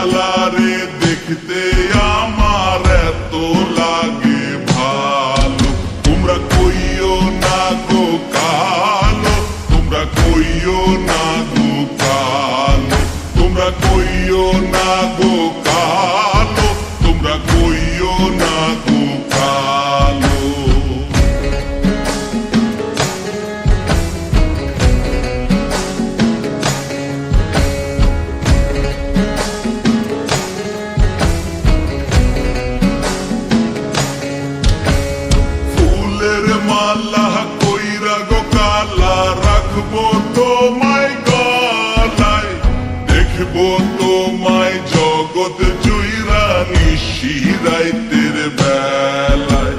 কালারে দেখতে আমার এত লাগে ভালো। তোমরা কইও না গো কালো, তোমরা কইও না গো কালো, তোমরা কইও না গো কালো, তোমরা কইও না গো কালো। ফুলের মালা কইরা গো কালা রাখবো তোমায় গলায়, দেখবো তোমায় জগৎ জুইরা নিশি রাইতের বেলায়।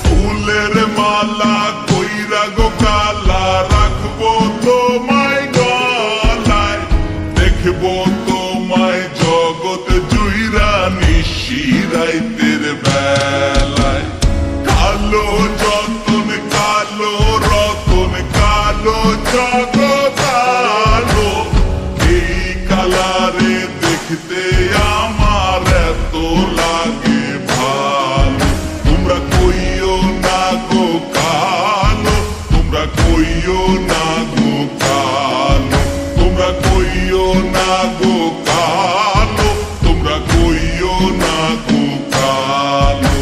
ফুলের মালা কইরা গো কালা রাখবো তোমায় গলায়, দেখবো তোমায় জগৎ জুইরা নিশি রাইতের বেলায়। কালো যতন কালো রতন কালো জগৎ আলো, এই কালারে দেখতে আমার এত লাগে ভালো। তোমরা কইও না গো কালো, তোমরা কইও না গো কালো, তোমরা কইও না গো কালো, তোমরা কইও না গো কালো।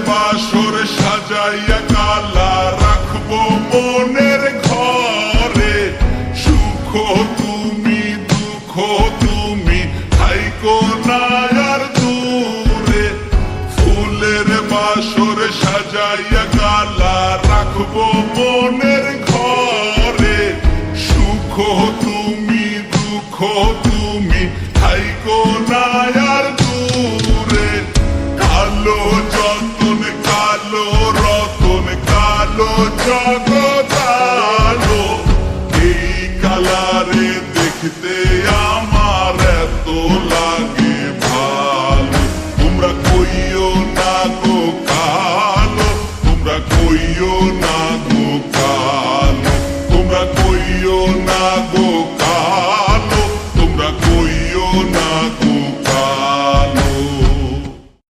বাসর সাজাইয়া কালা রাখবো মনের ঘরে, সুখ তুমি দুঃখ তুমি থাইকো না আর দূরে। ফুলের বাসর সাজাইয়া কালা রাখবো মনে